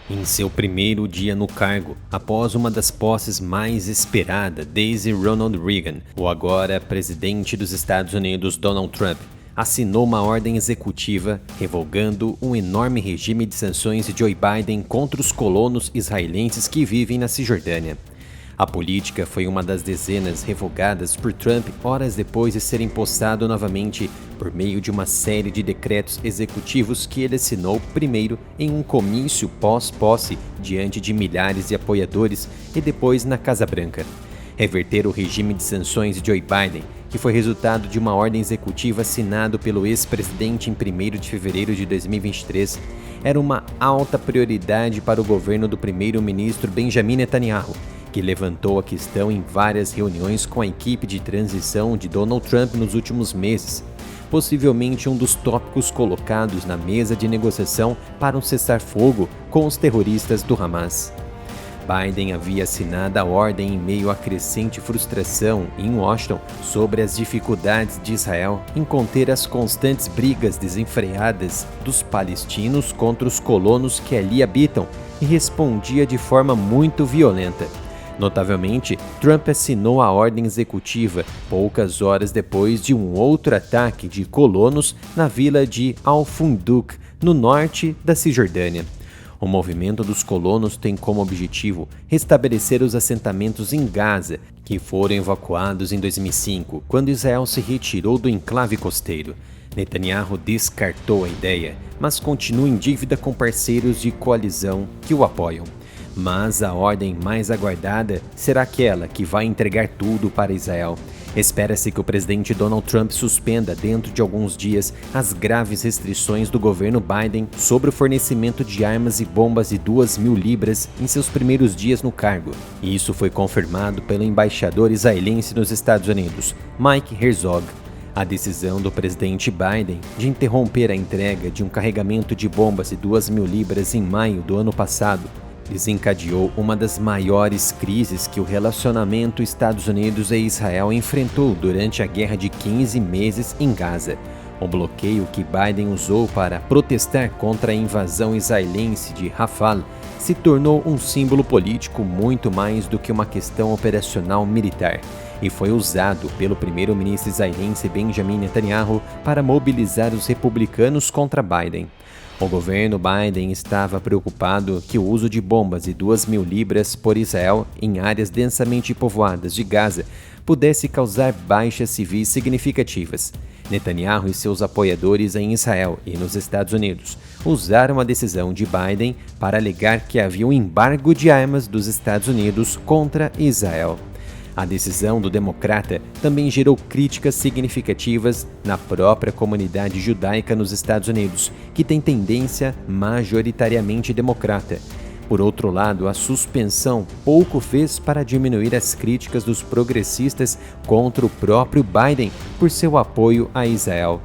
Em seu primeiro dia no cargo, após uma das posses mais esperadas desde Ronald Reagan, o agora presidente dos Estados Unidos Donald Trump assinou uma ordem executiva revogando um enorme regime de sanções de Joe Biden contra os colonos israelenses que vivem na Cisjordânia. A política foi uma das dezenas revogadas por Trump horas depois de ser empossado novamente por meio de uma série de decretos executivos que ele assinou primeiro em um comício pós-posse diante de milhares de apoiadores e depois na Casa Branca. Reverter o regime de sanções de Joe Biden, que foi resultado de uma ordem executiva assinada pelo ex-presidente em 1º de fevereiro de 2023, era uma alta prioridade para o governo do primeiro-ministro Benjamin Netanyahu, que levantou a questão em várias reuniões com a equipe de transição de Donald Trump nos últimos meses, possivelmente um dos tópicos colocados na mesa de negociação para um cessar-fogo com os terroristas do Hamas. Biden havia assinado a ordem em meio à crescente frustração em Washington sobre as dificuldades de Israel em conter as constantes brigas desenfreadas dos palestinos contra os colonos que ali habitam e respondia de forma muito violenta. Notavelmente, Trump assinou a ordem executiva poucas horas depois de um outro ataque de colonos na vila de Al-Funduk, no norte da Cisjordânia. O movimento dos colonos tem como objetivo restabelecer os assentamentos em Gaza, que foram evacuados em 2005, quando Israel se retirou do enclave costeiro. Netanyahu descartou a ideia, mas continua em dívida com parceiros de coalizão que o apoiam. Mas a ordem mais aguardada será aquela que vai entregar tudo para Israel. Espera-se que o presidente Donald Trump suspenda dentro de alguns dias as graves restrições do governo Biden sobre o fornecimento de armas e bombas de 2.000 libras em seus primeiros dias no cargo. Isso foi confirmado pelo embaixador israelense nos Estados Unidos, Mike Herzog. A decisão do presidente Biden de interromper a entrega de um carregamento de bombas de 2.000 libras em maio do ano passado desencadeou uma das maiores crises que o relacionamento Estados Unidos e Israel enfrentou durante a guerra de 15 meses em Gaza. O bloqueio que Biden usou para protestar contra a invasão israelense de Rafah se tornou um símbolo político muito mais do que uma questão operacional militar, e foi usado pelo primeiro-ministro israelense Benjamin Netanyahu para mobilizar os republicanos contra Biden. O governo Biden estava preocupado que o uso de bombas de 2.000 libras por Israel em áreas densamente povoadas de Gaza pudesse causar baixas civis significativas. Netanyahu e seus apoiadores em Israel e nos Estados Unidos usaram a decisão de Biden para alegar que havia um embargo de armas dos Estados Unidos contra Israel. A decisão do democrata também gerou críticas significativas na própria comunidade judaica nos Estados Unidos, que tem tendência majoritariamente democrata. Por outro lado, a suspensão pouco fez para diminuir as críticas dos progressistas contra o próprio Biden por seu apoio a Israel.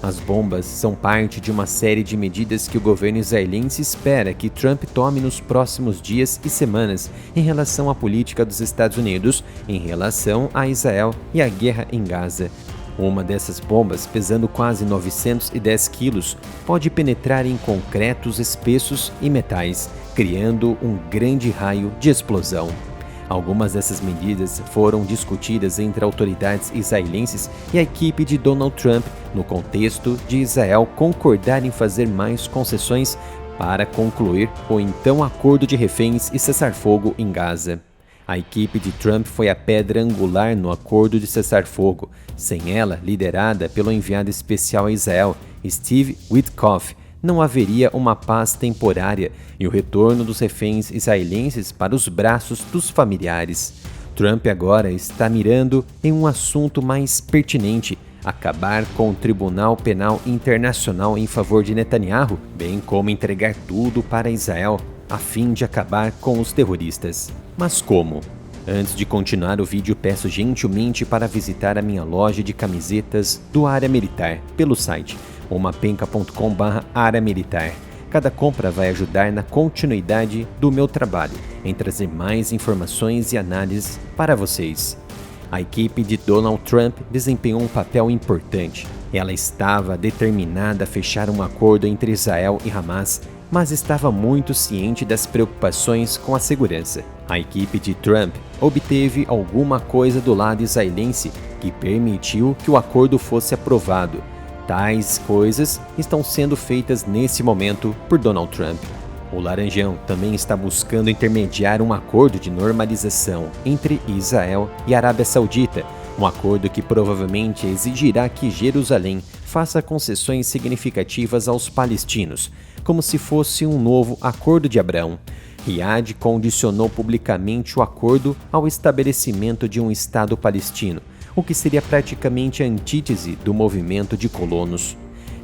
As bombas são parte de uma série de medidas que o governo israelense espera que Trump tome nos próximos dias e semanas em relação à política dos Estados Unidos em relação a Israel e à guerra em Gaza. Uma dessas bombas, pesando quase 910 quilos, pode penetrar em concretos espessos e metais, criando um grande raio de explosão. Algumas dessas medidas foram discutidas entre autoridades israelenses e a equipe de Donald Trump no contexto de Israel concordar em fazer mais concessões para concluir o então acordo de reféns e cessar-fogo em Gaza. A equipe de Trump foi a pedra angular no acordo de cessar-fogo. Sem ela, liderada pelo enviado especial a Israel, Steve Witkoff, não haveria uma paz temporária e o retorno dos reféns israelenses para os braços dos familiares. Trump agora está mirando em um assunto mais pertinente: acabar com o Tribunal Penal Internacional em favor de Netanyahu, bem como entregar tudo para Israel, a fim de acabar com os terroristas. Mas como? Antes de continuar o vídeo, peço gentilmente para visitar a minha loja de camisetas do Área Militar pelo site omapenca.com/área militar. Cada compra vai ajudar na continuidade do meu trabalho, em trazer mais informações e análises para vocês. A equipe de Donald Trump desempenhou um papel importante. Ela estava determinada a fechar um acordo entre Israel e Hamas, mas estava muito ciente das preocupações com a segurança. A equipe de Trump obteve alguma coisa do lado israelense que permitiu que o acordo fosse aprovado. Tais coisas estão sendo feitas nesse momento por Donald Trump. O Laranjão também está buscando intermediar um acordo de normalização entre Israel e Arábia Saudita, um acordo que provavelmente exigirá que Jerusalém faça concessões significativas aos palestinos, como se fosse um novo Acordo de Abraão. Riad condicionou publicamente o acordo ao estabelecimento de um Estado palestino, o que seria praticamente a antítese do movimento de colonos.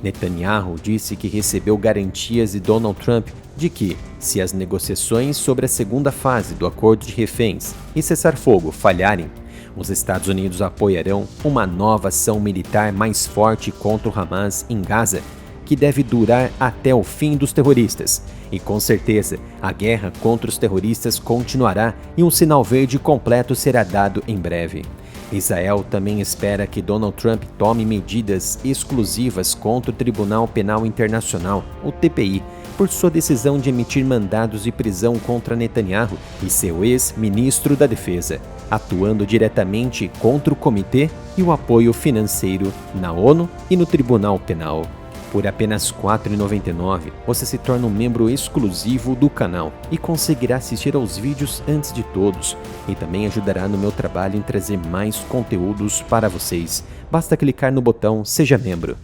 Netanyahu disse que recebeu garantias de Donald Trump de que, se as negociações sobre a segunda fase do acordo de reféns e cessar-fogo falharem, os Estados Unidos apoiarão uma nova ação militar mais forte contra o Hamas em Gaza, que deve durar até o fim dos terroristas. E com certeza, a guerra contra os terroristas continuará e um sinal verde completo será dado em breve. Israel também espera que Donald Trump tome medidas exclusivas contra o Tribunal Penal Internacional, o TPI, por sua decisão de emitir mandados de prisão contra Netanyahu e seu ex-ministro da Defesa, atuando diretamente contra o comitê e o apoio financeiro na ONU e no Tribunal Penal. Por apenas R$ 4,99, você se torna um membro exclusivo do canal e conseguirá assistir aos vídeos antes de todos, e também ajudará no meu trabalho em trazer mais conteúdos para vocês. Basta clicar no botão Seja Membro.